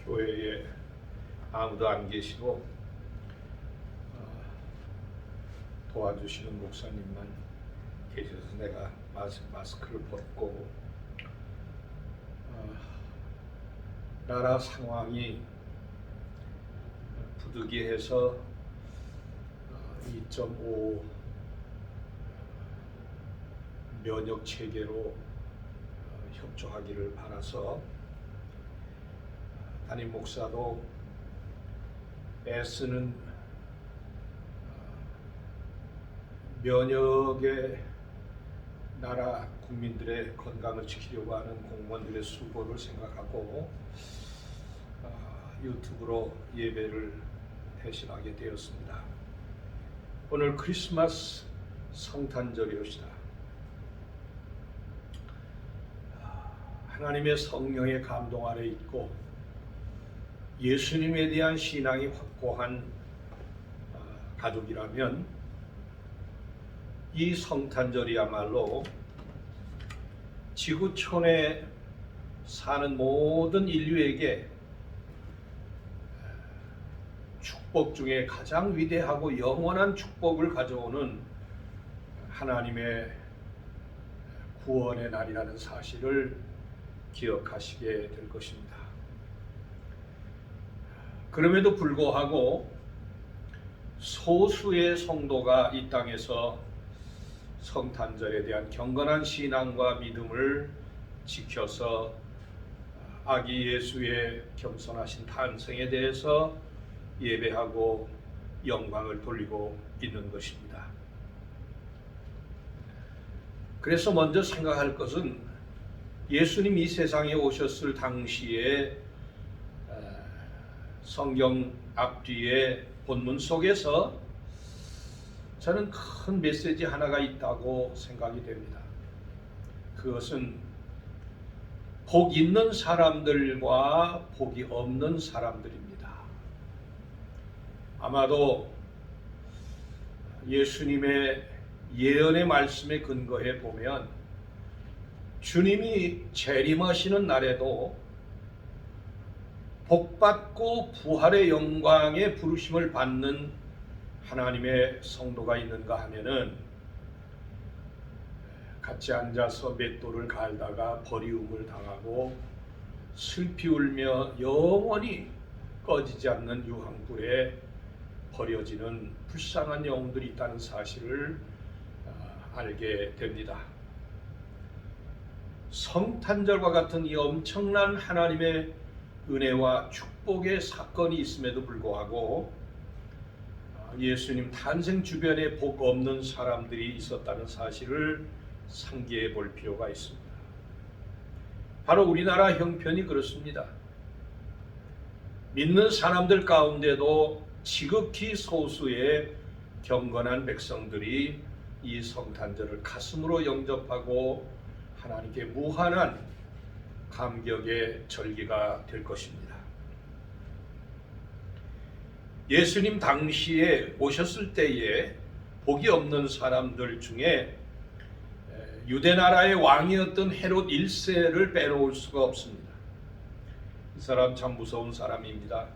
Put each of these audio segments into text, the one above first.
교회에 아무도 안 계시고 도와주시는 목사님만 계셔서 내가 마스크를 벗고 나라 상황이 부득이해서 2.5 면역 체계로 협조하기를 바라서 담임 목사도 애쓰는 면역의 나라 국민들의 건강을 지키려고 하는 공무원들의 수고를 생각하고 유튜브로 예배를 대신하게 되었습니다. 오늘 크리스마스 성탄절이옵시다. 하나님의 성령의 감동 아래 있고 예수님에 대한 신앙이 확고한 가족이라면 이 성탄절이야말로 지구촌에 사는 모든 인류에게 축복 중에 가장 위대하고 영원한 축복을 가져오는 하나님의 구원의 날이라는 사실을 기억하시게 될 것입니다. 그럼에도 불구하고 소수의 성도가 이 땅에서 성탄절에 대한 경건한 신앙과 믿음을 지켜서 아기 예수의 겸손하신 탄생에 대해서 예배하고 영광을 돌리고 있는 것입니다. 그래서 먼저 생각할 것은 예수님 이 세상에 오셨을 당시에 성경 앞뒤의 본문 속에서 저는 큰 메시지 하나가 있다고 생각이 됩니다. 그것은 복 있는 사람들과 복이 없는 사람들입니다. 아마도 예수님의 예언의 말씀에 근거해 보면 주님이 재림하시는 날에도 복받고 부활의 영광에 부르심을 받는 하나님의 성도가 있는가 하면은 같이 앉아서 맷돌을 갈다가 버리움을 당하고 슬피 울며 영원히 꺼지지 않는 유황불에 버려지는 불쌍한 영혼들이 있다는 사실을 알게 됩니다. 성탄절과 같은 이 엄청난 하나님의 은혜와 축복의 사건이 있음에도 불구하고 예수님 탄생 주변에 복 없는 사람들이 있었다는 사실을 상기해 볼 필요가 있습니다. 바로 우리나라 형편이 그렇습니다. 믿는 사람들 가운데도 지극히 소수의 경건한 백성들이 이 성탄절을 가슴으로 영접하고 하나님께 무한한 감격의 절기가 될 것입니다. 예수님 당시에 오셨을 때에 복이 없는 사람들 중에 유대 나라의 왕이었던 헤롯 1세를 빼놓을 수가 없습니다. 이 사람 참 무서운 사람입니다.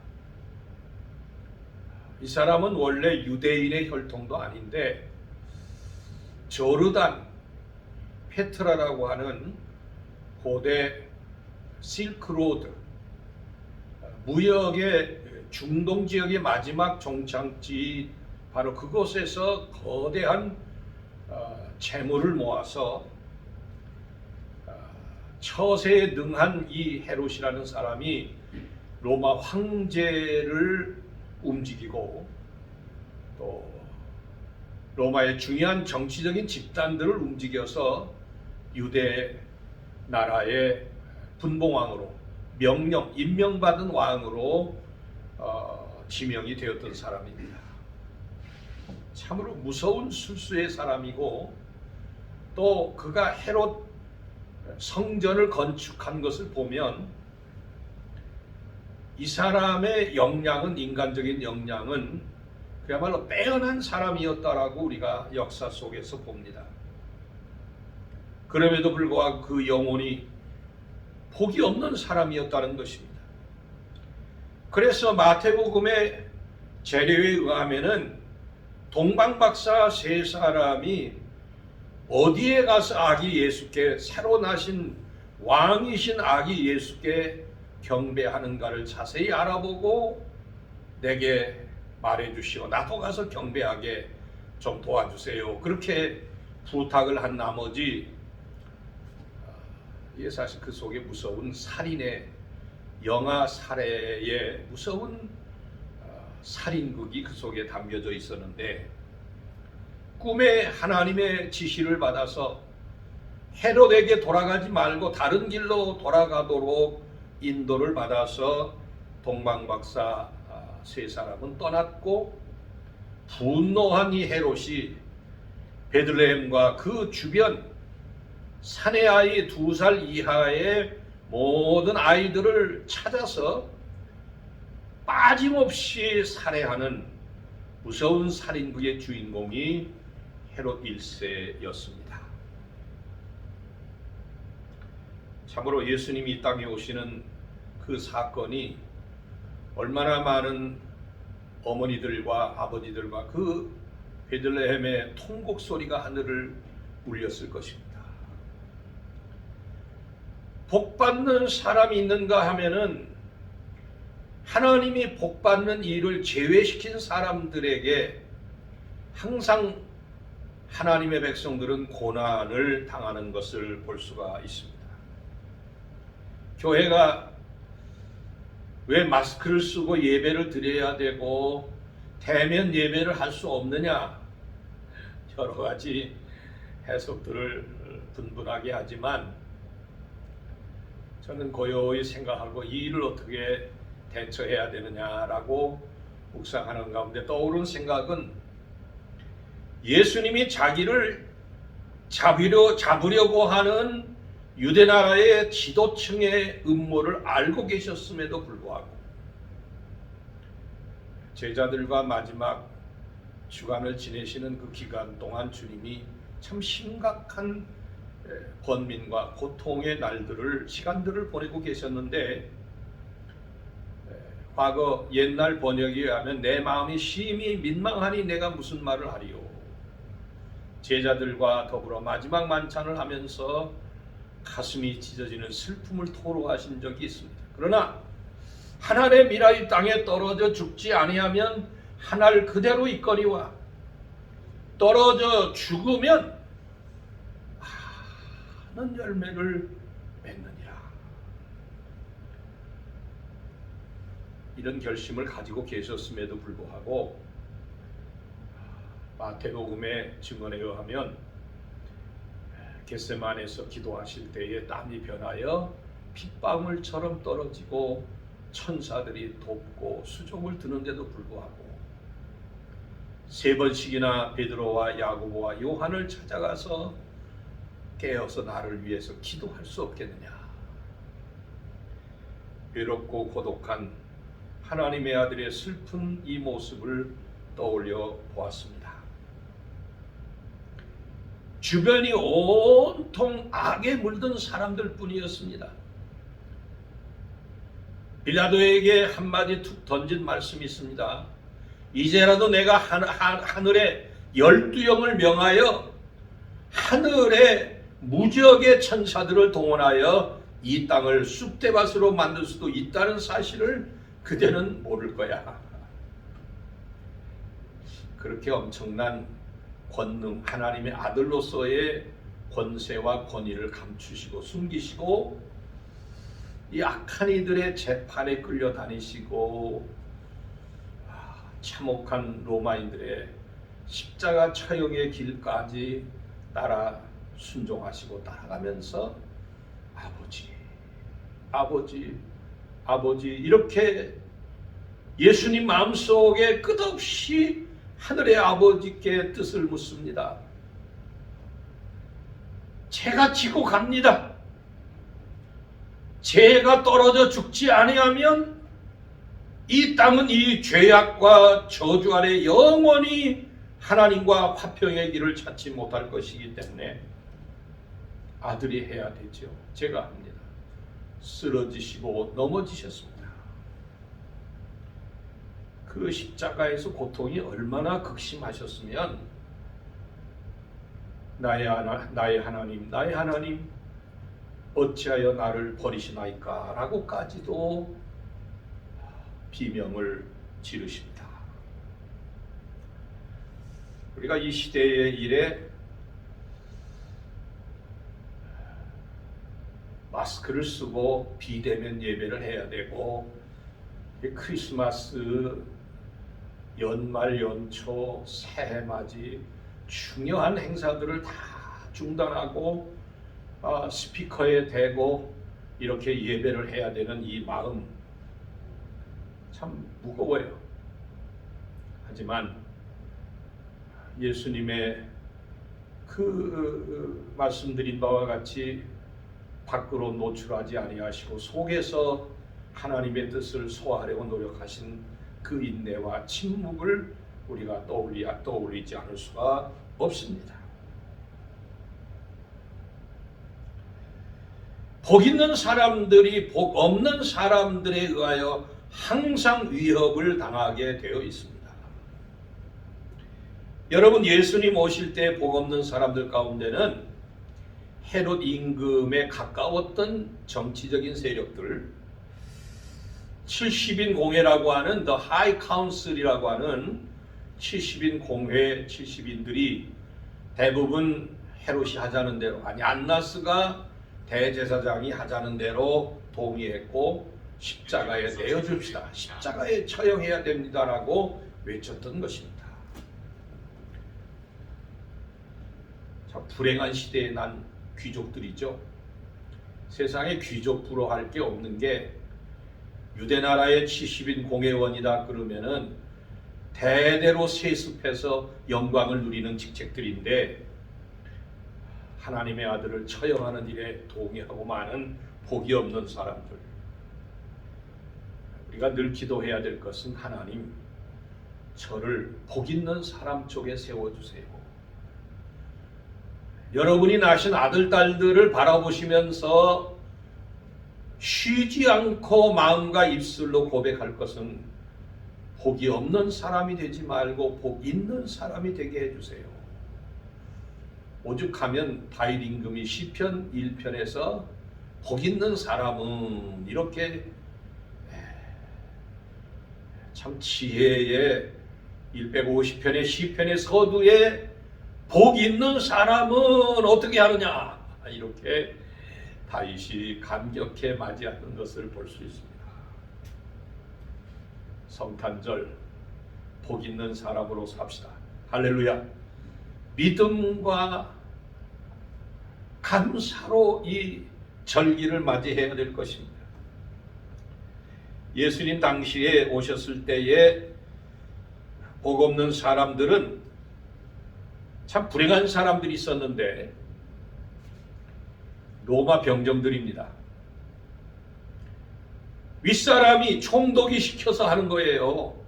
이 사람은 원래 유대인의 혈통도 아닌데 조르단 페트라라고 하는 고대 실크로드 무역의 중동 지역의 마지막 종착지 바로 그곳에서 거대한 재물을 모아서 처세에 능한 이 헤롯이라는 사람이 로마 황제를 움직이고 또 로마의 중요한 정치적인 집단들을 움직여서 유대 나라의 분봉왕으로 임명받은 왕으로 지명이 되었던 사람입니다. 참으로 무서운 술수의 사람이고 또 그가 헤롯 성전을 건축한 것을 보면 이 사람의 역량은 인간적인 역량은 그야말로 빼어난 사람이었다라고 우리가 역사 속에서 봅니다. 그럼에도 불구하고 그 영혼이 복이 없는 사람이었다는 것입니다. 그래서 마태복음의 재료에 의하면은 동방박사 세 사람이 어디에 가서 아기 예수께 새로 나신 왕이신 아기 예수께 경배하는가를 자세히 알아보고 내게 말해주시오. 나도 가서 경배하게 좀 도와주세요. 그렇게 부탁을 한 나머지 이게 사실 그 속에 무서운 살인의 영아 살해의 무서운 살인극이 그 속에 담겨져 있었는데 꿈에 하나님의 지시를 받아서 헤롯에게 돌아가지 말고 다른 길로 돌아가도록 인도를 받아서 동방박사 세 사람은 떠났고 분노한 이 헤롯이 베들레헴과 그 주변 사내 아이 2살 이하의 모든 아이들을 찾아서 빠짐없이 살해하는 무서운 살인극의 주인공이 헤롯 1세였습니다. 참으로 예수님이 이 땅에 오시는 그 사건이 얼마나 많은 어머니들과 아버지들과 그 베들레헴의 통곡 소리가 하늘을 울렸을 것입니다. 복받는 사람이 있는가 하면은 하나님이 복받는 일을 제외시킨 사람들에게 항상 하나님의 백성들은 고난을 당하는 것을 볼 수가 있습니다. 교회가 왜 마스크를 쓰고 예배를 드려야 되고 대면 예배를 할 수 없느냐, 여러 가지 해석들을 분분하게 하지만 저는 고요히 생각하고 이 일을 어떻게 대처해야 되느냐라고 묵상하는 가운데 떠오른 생각은 예수님이 자기를 잡으려고 하는 유대나라의 지도층의 음모를 알고 계셨음에도 불구하고 제자들과 마지막 주간을 지내시는 그 기간 동안 주님이 참 심각한 번민과 고통의 시간들을 보내고 계셨는데 과거 옛날 번역에 의하면 내 마음이 심히 민망하니 내가 무슨 말을 하리요. 제자들과 더불어 마지막 만찬을 하면서 가슴이 찢어지는 슬픔을 토로하신 적이 있습니다. 그러나 하늘의 미라이 땅에 떨어져 죽지 아니하면 하늘 그대로 있거니와 떨어져 죽으면 많은 열매를 맺느니라. 이런 결심을 가지고 계셨음에도 불구하고 마태복음의 증언에 의하면 겟세마네에서 기도하실 때에 땀이 변하여 핏방울처럼 떨어지고 천사들이 돕고 수종을 드는데도 불구하고 3번씩이나 베드로와 야고보와 요한을 찾아가서 깨어서 나를 위해서 기도할 수 없겠느냐. 외롭고 고독한 하나님의 아들의 슬픈 이 모습을 떠올려 보았습니다. 주변이 온통 악에 물든 사람들 뿐이었습니다. 빌라도에게 한마디 툭 던진 말씀이 있습니다. 이제라도 내가 하늘에 12영을 명하여 하늘의 무지역의 천사들을 동원하여 이 땅을 쑥대밭으로 만들 수도 있다는 사실을 그대는 모를 거야. 그렇게 엄청난 권능, 하나님의 아들로서의 권세와 권위를 감추시고 숨기시고 이 악한 이들의 재판에 끌려다니시고 참혹한 로마인들의 십자가 처형의 길까지 따라 순종하시고 따라가면서 아버지 이렇게 예수님 마음속에 끝없이 하늘의 아버지께 뜻을 묻습니다. 제가 지고 갑니다. 제가 떨어져 죽지 아니하면 이 땅은 이 죄악과 저주 아래 영원히 하나님과 화평의 길을 찾지 못할 것이기 때문에 아들이 해야 되죠. 제가 합니다. 쓰러지시고 넘어지셨습니다. 그 십자가에서 고통이 얼마나 극심하셨으면 나의 하나님 어찌하여 나를 버리시나이까 라고까지도 비명을 지르십니다. 우리가 이 시대의 일에 마스크를 쓰고 비대면 예배를 해야 되고, 크리스마스, 연말 연초, 새해맞이 중요한 행사들을 다 중단하고 스피커에 대고 이렇게 예배를 해야 되는 이 마음 참 무거워요. 하지만 예수님의 그 말씀드린 바와 같이 밖으로 노출하지 아니하시고 속에서 하나님의 뜻을 소화하려고 노력하신 그 인내와 침묵을 우리가 떠올리지 않을 수가 없습니다. 복 있는 사람들이 복 없는 사람들에 의하여 항상 위협을 당하게 되어 있습니다. 여러분, 예수님 오실 때 복 없는 사람들 가운데는 헤롯 임금에 가까웠던 정치적인 세력들, 70인 공회라고 하는 The High Council이라고 하는 70인 공회 70인들이 대부분 헤롯이 하자는 대로, 아니 안나스가 대제사장이 하자는 대로 동의했고 십자가에 내어줍시다, 십자가에 처형해야 됩니다라고 외쳤던 것입니다. 자, 불행한 시대에 난 귀족들이죠. 세상에 귀족 부러워할 게 없는 게, 유대나라의 70인 공회원이다 그러면은 대대로 세습해서 영광을 누리는 직책들인데, 하나님의 아들을 처형하는 일에 동의하고 많은 복이 없는 사람들, 우리가 늘 기도해야 될 것은, 하나님 저를 복 있는 사람 쪽에 세워주세요. 여러분이 낳으신 아들 딸들을 바라보시면서 쉬지 않고 마음과 입술로 고백할 것은, 복이 없는 사람이 되지 말고 복 있는 사람이 되게 해주세요. 오죽하면 다윗 임금이 시편 1편에서 복 있는 사람은, 이렇게 참 지혜의 150편의 시편의 서두에 복 있는 사람은 어떻게 하느냐, 이렇게 다윗이 감격해 맞이하는 것을 볼 수 있습니다. 성탄절 복 있는 사람으로 삽시다. 할렐루야. 믿음과 감사로 이 절기를 맞이해야 될 것입니다. 예수님 당시에 오셨을 때에 복 없는 사람들은 참 불행한 사람들이 있었는데, 로마 병정들입니다. 윗사람이 총독이 시켜서 하는 거예요.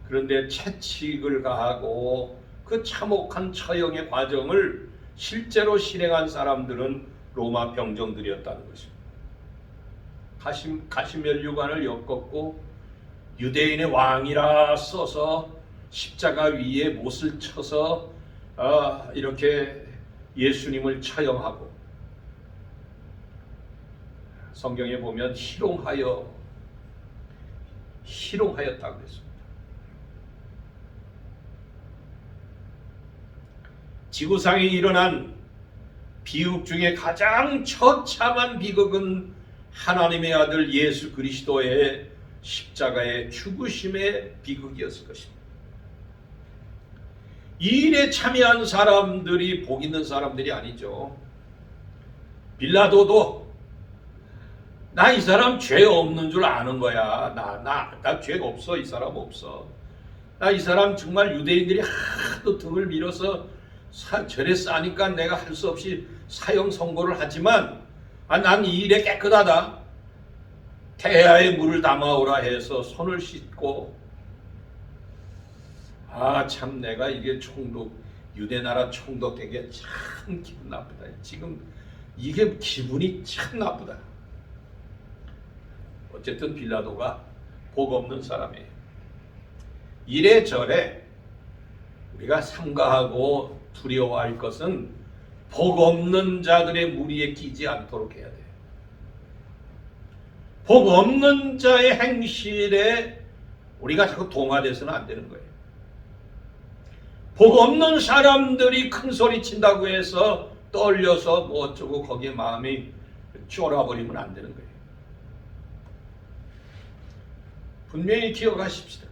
그런데 채찍을 가하고 그 참혹한 처형의 과정을 실제로 실행한 사람들은 로마 병정들이었다는 것입니다. 가시면류관을 엮었고 유대인의 왕이라 써서 십자가 위에 못을 쳐서 이렇게 예수님을 처형하고, 성경에 보면 희롱하였다고 했습니다. 지구상에 일어난 비극 중에 가장 처참한 비극은 하나님의 아들 예수 그리스도의 십자가의 죽으심의 비극이었을 것입니다. 이 일에 참여한 사람들이 복 있는 사람들이 아니죠. 빌라도도 나 이 사람 죄 없는 줄 아는 거야. 나 죄 없어. 이 사람 없어. 나 이 사람 정말 유대인들이 하도 등을 밀어서 죄를 싸니까 내가 할 수 없이 사형 선고를 하지만 난 이 일에 깨끗하다. 태아에 물을 담아오라 해서 손을 씻고, 참 내가 이게 유대나라 총독 되게 참 기분 나쁘다. 지금 이게 기분이 참 나쁘다. 어쨌든 빌라도가 복 없는 사람이에요. 이래저래 우리가 삼가하고 두려워할 것은 복 없는 자들의 무리에 끼지 않도록 해야 돼요. 복 없는 자의 행실에 우리가 자꾸 동화돼서는 안 되는 거예요. 복 없는 사람들이 큰 소리 친다고 해서 떨려서 뭐 어쩌고 거기에 마음이 쫄아버리면 안 되는 거예요. 분명히 기억하십시다.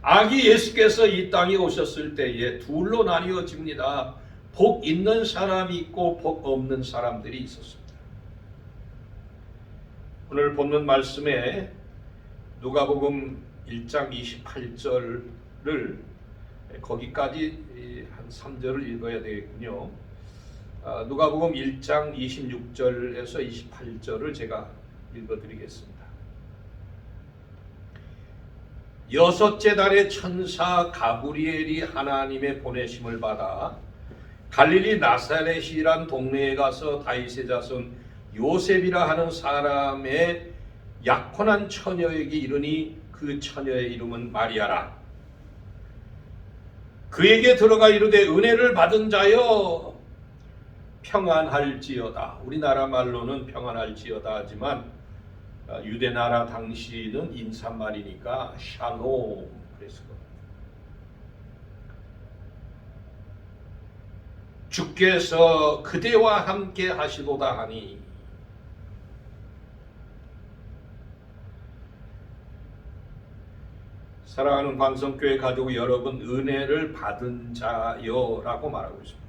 아기 예수께서 이 땅에 오셨을 때에 둘로 나뉘어집니다. 복 있는 사람이 있고 복 없는 사람들이 있었습니다. 오늘 본문 말씀에 누가복음 1장 28절을 거기까지 한 3절을 읽어야 되겠군요. 누가복음 1장 26절에서 28절을 제가 읽어드리겠습니다. 여섯째 달에 천사 가브리엘이 하나님의 보내심을 받아 갈릴리 나사렛이란 동네에 가서 다윗의 자손 요셉이라 하는 사람의 약혼한 처녀에게 이르니 그 처녀의 이름은 마리아라. 그에게 들어가 이르되 은혜를 받은 자여 평안할지어다. 우리나라 말로는 평안할지어다 하지만 유대 나라 당시는 인사말이니까 샬롬 그랬을 겁니다. 주께서 그대와 함께 하시도다 하니 사랑하는 광성교회 가족 여러분, 은혜를 받은 자여라고 말하고 있습니다.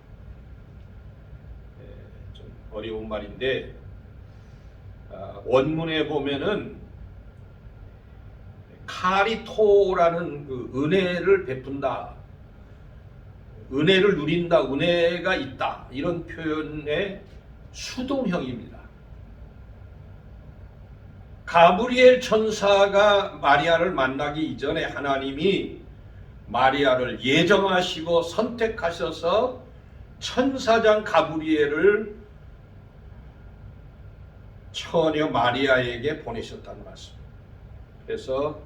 좀 어려운 말인데 원문에 보면은 카리토라는 그 은혜를 베푼다, 은혜를 누린다, 은혜가 있다 이런 표현의 수동형입니다. 가브리엘 천사가 마리아를 만나기 이전에 하나님이 마리아를 예정하시고 선택하셔서 천사장 가브리엘을 처녀 마리아에게 보내셨다는 말씀. 그래서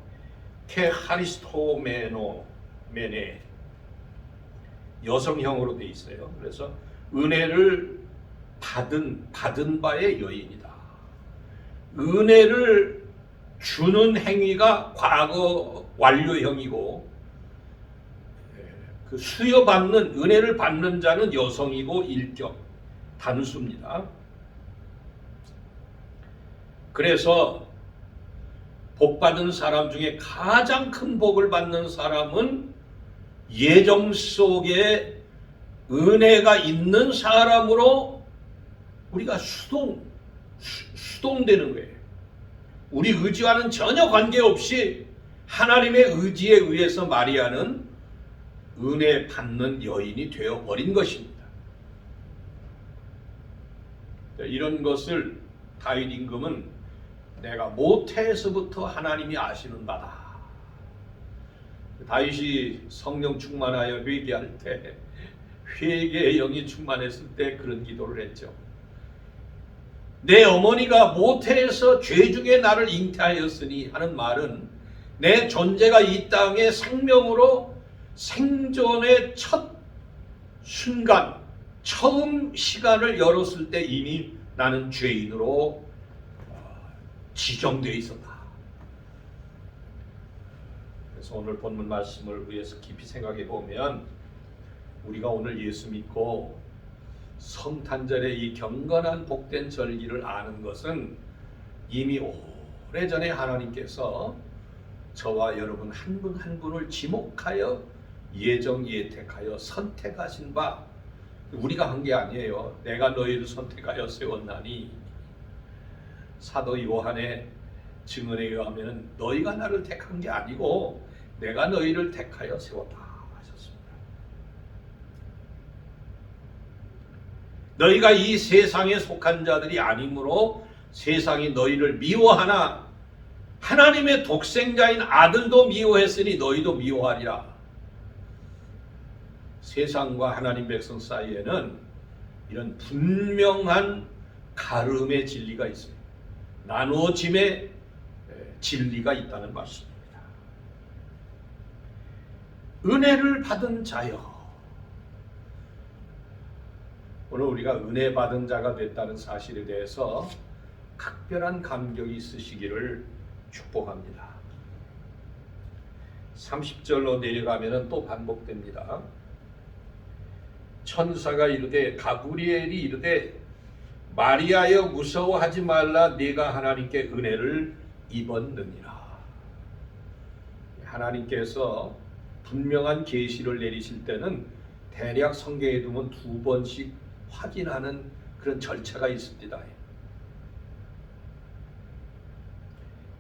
케하리스토메네 여성형으로 되어 있어요. 그래서 은혜를 받은 바의 여인이다. 은혜를 주는 행위가 과거 완료형이고 그 수여받는 은혜를 받는 자는 여성이고 일격 단수입니다. 그래서 복받은 사람 중에 가장 큰 복을 받는 사람은 예정 속에 은혜가 있는 사람으로 우리가 수동되는 거예요. 우리 의지와는 전혀 관계없이 하나님의 의지에 의해서 마리아는 은혜 받는 여인이 되어버린 것입니다. 이런 것을 다윗 임금은 내가 모태에서부터 하나님이 아시는 바다. 다윗이 성령 충만하여 회개할 때 회개의 영이 충만했을 때 그런 기도를 했죠. 내 어머니가 모태에서 죄 중에 나를 잉태하였으니 하는 말은 내 존재가 이 땅의 생명으로 생존의 첫 순간, 처음 시간을 열었을 때 이미 나는 죄인으로 지정되어 있었다. 그래서 오늘 본문 말씀을 위해서 깊이 생각해 보면 우리가 오늘 예수 믿고 성탄절의 이 경건한 복된 절기를 아는 것은 이미 오래전에 하나님께서 저와 여러분 한 분 한 분을 지목하여 예정 예택하여 선택하신 바 우리가 한 게 아니에요. 내가 너희를 선택하여 세웠나니 사도 요한의 증언에 의하면 너희가 나를 택한 게 아니고 내가 너희를 택하여 세웠다 하셨습니다. 너희가 이 세상에 속한 자들이 아니므로 세상이 너희를 미워하나 하나님의 독생자인 아들도 미워했으니 너희도 미워하리라. 세상과 하나님 백성 사이에는 이런 분명한 가름의 진리가 있습니다. 나누어짐의 진리가 있다는 말씀입니다. 은혜를 받은 자여. 오늘 우리가 은혜 받은 자가 됐다는 사실에 대해서 각별한 감격이 있으시기를 축복합니다. 30절로 내려가면 또 반복됩니다. 천사가 이르되 가브리엘이 이르되 마리아여 무서워하지 말라 네가 하나님께 은혜를 입었느니라. 하나님께서 분명한 계시를 내리실 때는 대략 성경에 두면 2번씩 확인하는 그런 절차가 있습니다.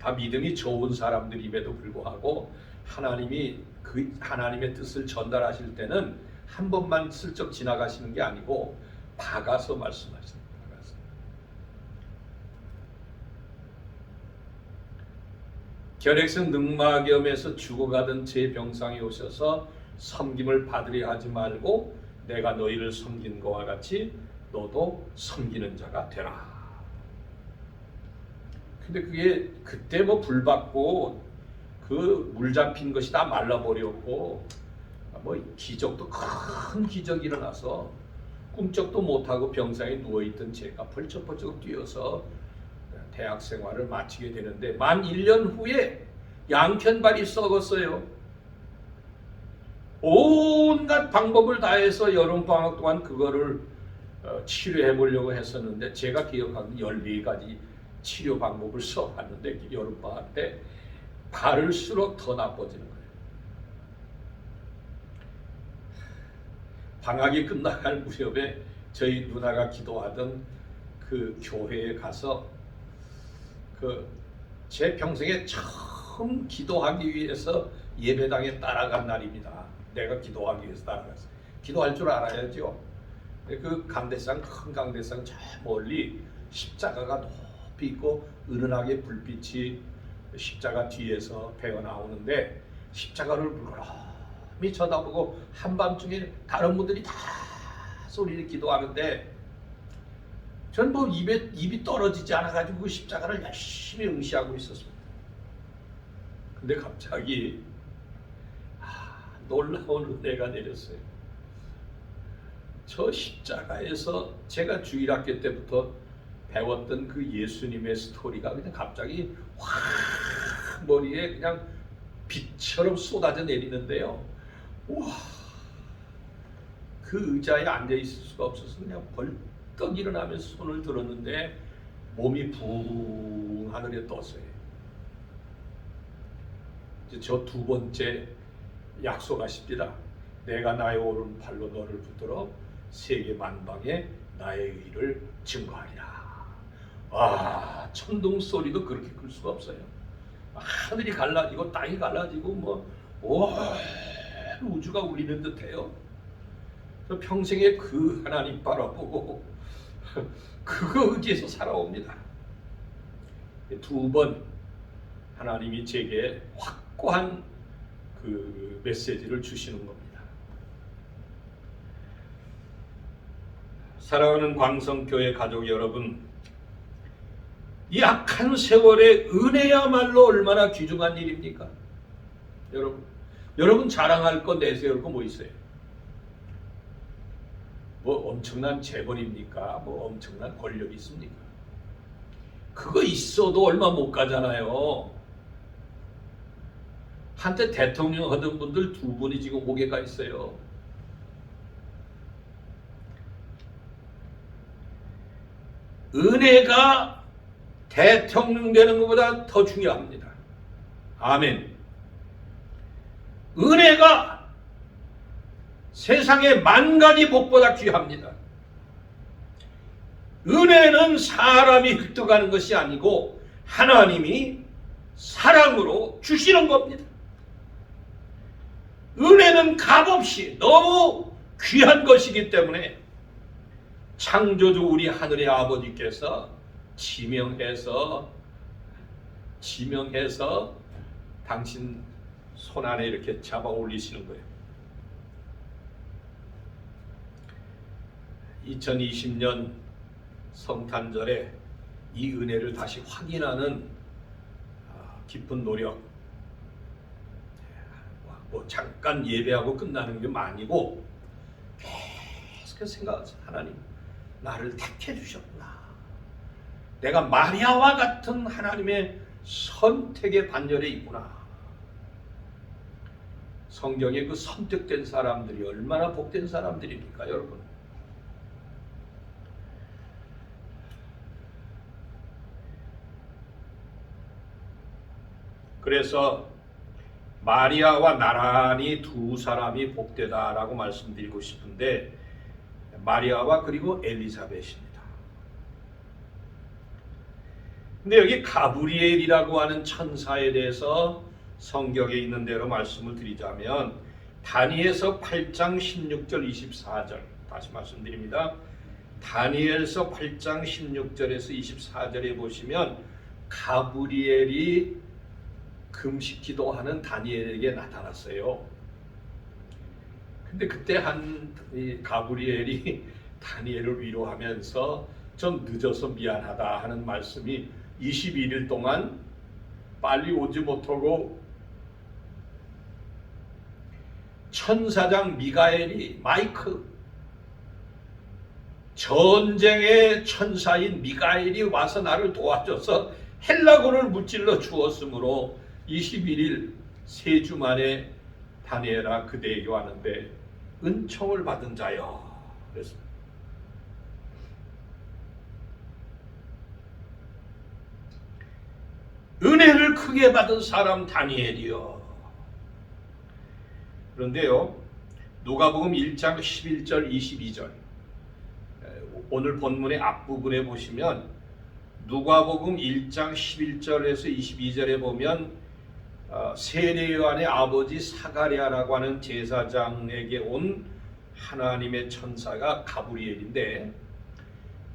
다 믿음이 좋은 사람들임에도 불구하고 하나님이 그 하나님의 뜻을 전달하실 때는 한 번만 슬쩍 지나가시는 게 아니고 박아서 말씀하십니다. 박아서. 결핵성 늑막염에서 죽어가던 제 병상에 오셔서 섬김을 받으려 하지 말고 내가 너희를 섬긴 것과 같이 너도 섬기는 자가 되라. 근데 그게 그때 뭐 불 받고 그 물 잡힌 것이 다 말라버렸고 뭐 기적도 큰 기적이 일어나서 꿈쩍도 못하고 병상에 누워있던 제가 펄쩍펄쩍 뛰어서 대학 생활을 마치게 되는데 만 1년 후에 양편발이 썩었어요. 온갖 방법을 다해서 여름방학 동안 그거를 치료해 보려고 했었는데 제가 기억하는 14가지 치료 방법을 써봤는데 여름방학 때 바를수록 더 나빠지는 거예요. 방학이 끝나갈 무렵에 저희 누나가 기도하던 그 교회에 가서 제 평생에 처음 기도하기 위해서 예배당에 따라간 날입니다. 내가 기도하기 위해서 따라갔어요. 기도할 줄 알아야죠. 그 강대상, 큰 강대상 저 멀리 십자가가 높이 있고 은은하게 불빛이 십자가 뒤에서 배어 나오는데 십자가를 물끄러미 쳐다보고 한밤중에 다른 분들이 다 소리를 기도하는데 전 뭐 입이 떨어지지 않아가지고 그 십자가를 열심히 응시하고 있었습니다. 근데 갑자기 놀라운 은혜가 내렸어요. 저 십자가에서 제가 주일학교 때부터 배웠던 그 예수님의 스토리가 그냥 갑자기 확 머리에 그냥 빛처럼 쏟아져 내리는데요. 와, 그 의자에 앉아 있을 수가 없어서 그냥 벌떡 일어나면서 손을 들었는데 몸이 붕 하늘에 떴어요. 이제 저 2번째 약속하십니다. 내가 나의 오른팔로 너를 붙들어 세계 만방에 나의 의를 증거하리라. 천둥 소리도 그렇게 클 수가 없어요. 하늘이 갈라지고 땅이 갈라지고 온 우주가 울리는 듯해요. 평생에 그 하나님 바라보고 그거 의지해서 살아옵니다. 2번 하나님이 제게 확고한 그 메시지를 주시는 겁니다. 사랑하는 광성교회 가족 여러분, 이 악한 세월의 은혜야말로 얼마나 귀중한 일입니까? 여러분 자랑할 거 내세울 거 뭐 있어요? 뭐 엄청난 재벌입니까? 뭐 엄청난 권력이 있습니까? 그거 있어도 얼마 못 가잖아요. 한때 대통령 하던 분들 2분이 지금 옥에 가 있어요. 은혜가 대통령 되는 것보다 더 중요합니다. 아멘. 은혜가 세상의 10,000가지 복보다 귀합니다. 은혜는 사람이 획득하는 것이 아니고 하나님이 사랑으로 주시는 겁니다. 은혜는 값없이 너무 귀한 것이기 때문에 창조주 우리 하늘의 아버지께서 지명해서 당신 손 안에 이렇게 잡아 올리시는 거예요. 2020년 성탄절에 이 은혜를 다시 확인하는 깊은 노력 뭐 잠깐 예배하고 끝나는 게 아니고 계속해서 생각하세요. 하나님 나를 택해 주셨구나. 내가 마리아와 같은 하나님의 선택의 반열에 있구나. 성경에 그 선택된 사람들이 얼마나 복된 사람들입니까, 여러분? 그래서 마리아와 나란히 두 사람이 복되다라고 말씀드리고 싶은데, 마리아와 그리고 엘리사벳입니다. 근데 여기 가브리엘이라고 하는 천사에 대해서 성경에 있는 대로 말씀을 드리자면, 다니엘서 8장 16절 24절 다시 말씀드립니다. 다니엘서 8장 16절에서 24절에 보시면 가브리엘이 금식 기도하는 다니엘에게 나타났어요. 근데 그때 이 가브리엘이 다니엘을 위로하면서 좀 늦어서 미안하다 하는 말씀이 21일 동안 빨리 오지 못하고 천사장 미가엘이 전쟁의 천사인 미가엘이 와서 나를 도와줘서 헬라군을 무찔러 주었으므로 21일 3주 만에 다니엘아 그대에게 왔는데 은총을 받은 자여. 그래서 은혜를 크게 받은 사람 다니엘이요. 그런데요, 누가복음 1장 11절 22절 오늘 본문의 앞부분에 보시면 누가복음 1장 11절에서 22절에 보면 세례 요한의 아버지 사가랴라고 하는 제사장에게 온 하나님의 천사가 가브리엘인데,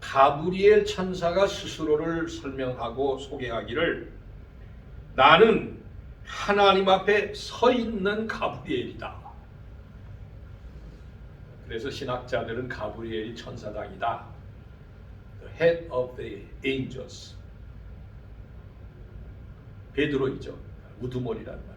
가브리엘 천사가 스스로를 설명하고 소개하기를 나는 하나님 앞에 서 있는 가브리엘이다. 그래서 신학자들은 가브리엘이 천사장이다. The head of the angels. 베드로이죠. 우두머리라는 말.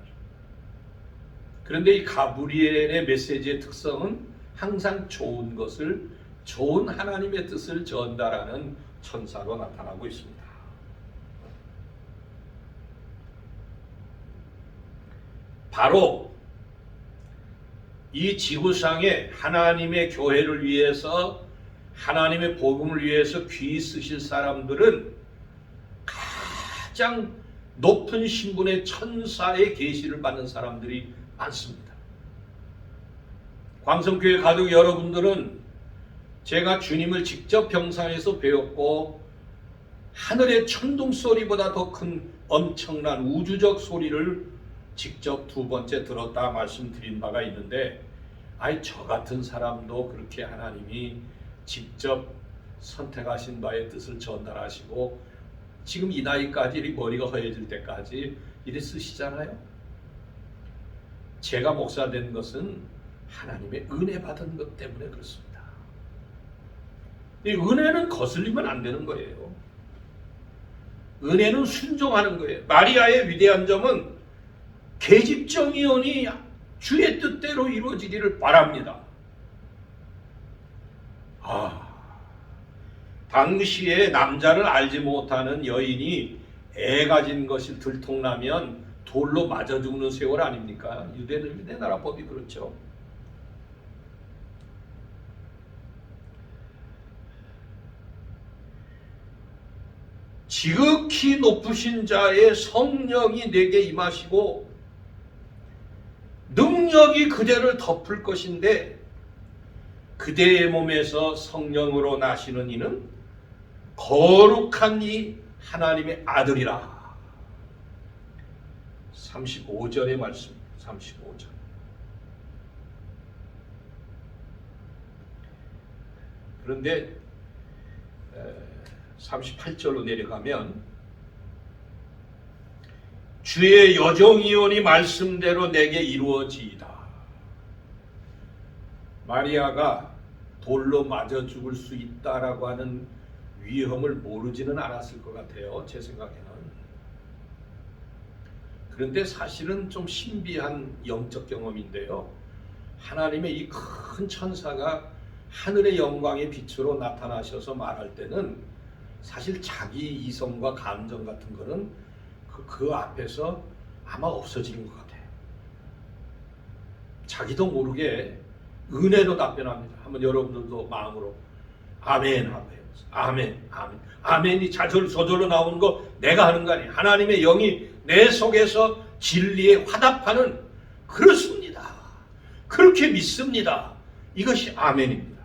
그런데 이 가브리엘의 메시지의 특성은 항상 좋은 것을, 좋은 하나님의 뜻을 전달하는 천사로 나타나고 있습니다. 바로 이 지구상에 하나님의 교회를 위해서, 하나님의 복음을 위해서 귀 쓰실 사람들은 가장 높은 신분의 천사의 계시를 받는 사람들이 많습니다. 광성교회 가족 여러분들은 제가 주님을 직접 병상에서 배웠고, 하늘의 천둥 소리보다 더 큰 엄청난 우주적 소리를 직접 2번째 들었다 말씀드린 바가 있는데, 저 같은 사람도 그렇게 하나님이 직접 선택하신 바의 뜻을 전달하시고 지금 이 나이까지 머리가 허해질 때까지 이래 쓰시잖아요. 제가 목사 된 것은 하나님의 은혜 받은 것 때문에 그렇습니다. 이 은혜는 거슬리면 안 되는 거예요. 은혜는 순종하는 거예요. 마리아의 위대한 점은 계집정이오니 주의 뜻대로 이루어지기를 바랍니다. 당시에 남자를 알지 못하는 여인이 애 가진 것이 들통나면 돌로 맞아 죽는 세월 아닙니까? 유대 나라법이 그렇죠. 지극히 높으신 자의 성령이 내게 임하시고 능력이 그대를 덮을 것인데, 그대의 몸에서 성령으로 나시는 이는 거룩한 이 하나님의 아들이라. 35절의 말씀, 35절. 그런데 38절로 내려가면 주의 여종이오니 말씀대로 내게 이루어지이다. 마리아가 돌로 맞아 죽을 수 있다라고 하는 위험을 모르지는 않았을 것 같아요. 제 생각에는. 그런데 사실은 좀 신비한 영적 경험인데요. 하나님의 이 큰 천사가 하늘의 영광의 빛으로 나타나셔서 말할 때는 사실 자기 이성과 감정 같은 거는 그 앞에서 아마 없어지는 것 같아요. 자기도 모르게 은혜로 답변합니다. 한번 여러분들도 마음으로 아멘 하고 해요. 아멘, 아멘. 아멘이 저절로 나오는 거 내가 하는 거 아니에요. 하나님의 영이 내 속에서 진리에 화답하는 그렇습니다. 그렇게 믿습니다. 이것이 아멘입니다.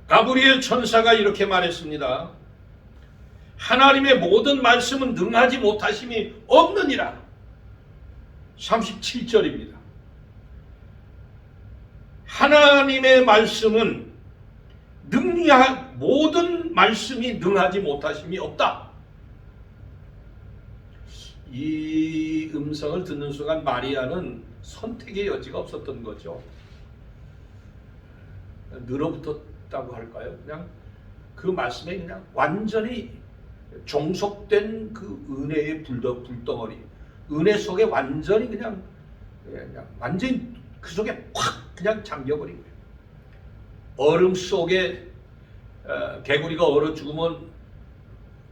가브리엘 천사가 이렇게 말했습니다. 하나님의 모든 말씀은 능하지 못하심이 없느니라. 37절입니다. 하나님의 말씀은 모든 말씀이 능하지 못하심이 없다. 이 음성을 듣는 순간 마리아는 선택의 여지가 없었던 거죠. 늘어붙었다고 할까요? 그냥 그 말씀에 그냥 완전히 종속된 그 은혜의 불덩어리, 은혜 속에 완전히 그냥 완전히 그 속에 확 그냥 잠겨버린 거예요. 얼음 속에 개구리가 얼어 죽으면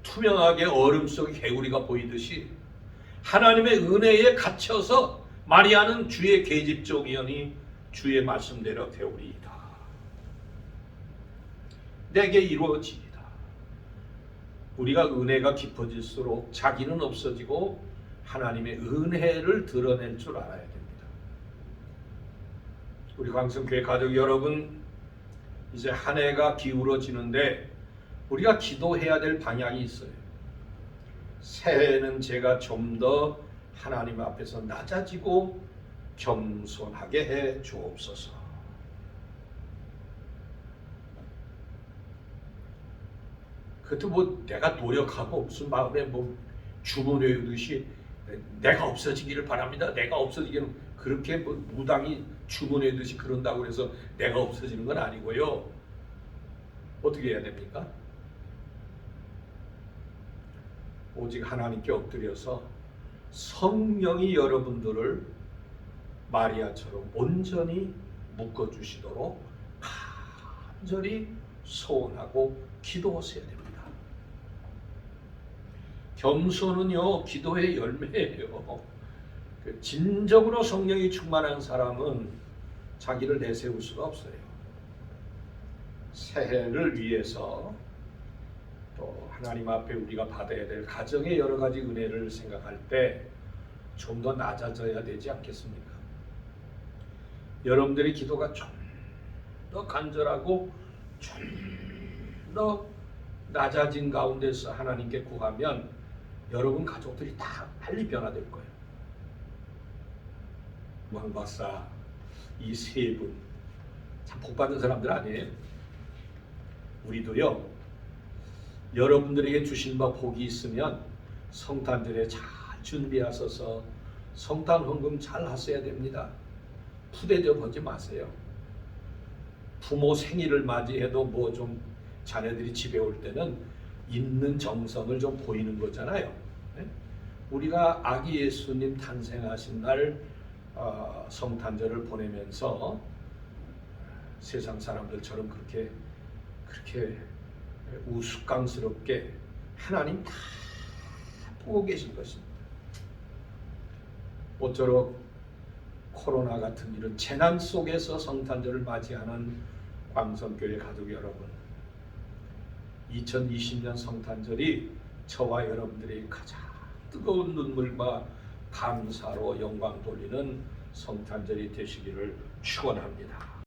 투명하게 얼음 속에 개구리가 보이듯이 하나님의 은혜에 갇혀서 마리아는 주의 계집종이오니 주의 말씀대로 되오리이다. 내게 이루어지리다. 우리가 은혜가 깊어질수록 자기는 없어지고 하나님의 은혜를 드러낼 줄 알아야 됩니다. 우리 광성교회 가족 여러분, 이제 한 해가 기울어지는데 우리가 기도해야 될 방향이 있어요. 새해는 제가 좀 더 하나님 앞에서 낮아지고 겸손하게 해 주옵소서. 그것도 뭐 내가 노력하고 무슨 마음에 뭐 주문 외우듯이 내가 없어지기를 바랍니다. 내가 없어지기는 그렇게 뭐 무당이 주문 외우듯이 그런다고 해서 내가 없어지는 건 아니고요. 어떻게 해야 됩니까? 오직 하나님께 엎드려서 성령이 여러분들을 마리아처럼 온전히 묶어주시도록 간절히 소원하고 기도하셔야 됩니다. 겸손은요, 기도의 열매예요. 진정으로 성령이 충만한 사람은 자기를 내세울 수가 없어요. 새해를 위해서 또 하나님 앞에 우리가 받아야 될 가정의 여러 가지 은혜를 생각할 때 좀 더 낮아져야 되지 않겠습니까? 여러분들의 기도가 좀 더 간절하고 좀 더 낮아진 가운데서 하나님께 구하면 여러분 가족들이 다 빨리 변화될 거예요. 왕 박사 이 세 분 참 복받은 사람들 아니에요? 우리도요, 여러분들에게 주신 바 복이 있으면 성탄절에 잘 준비하셔서 성탄 헌금 잘 하셔야 됩니다. 푸대접 하지 마세요. 부모 생일을 맞이해도 뭐 좀 자녀들이 집에 올 때는 있는 정성을 좀 보이는 거잖아요. 네? 우리가 아기 예수님 탄생하신 날 성탄절을 보내면서 세상 사람들처럼 그렇게 우스꽝스럽게 하나님 다 보고 계신 것입니다. 모쪼록 코로나 같은 이런 재난 속에서 성탄절을 맞이하는 광성교회 가족 여러분, 2020년 성탄절이 저와 여러분들의 가장 뜨거운 눈물과 감사로 영광 돌리는 성탄절이 되시기를 축원합니다.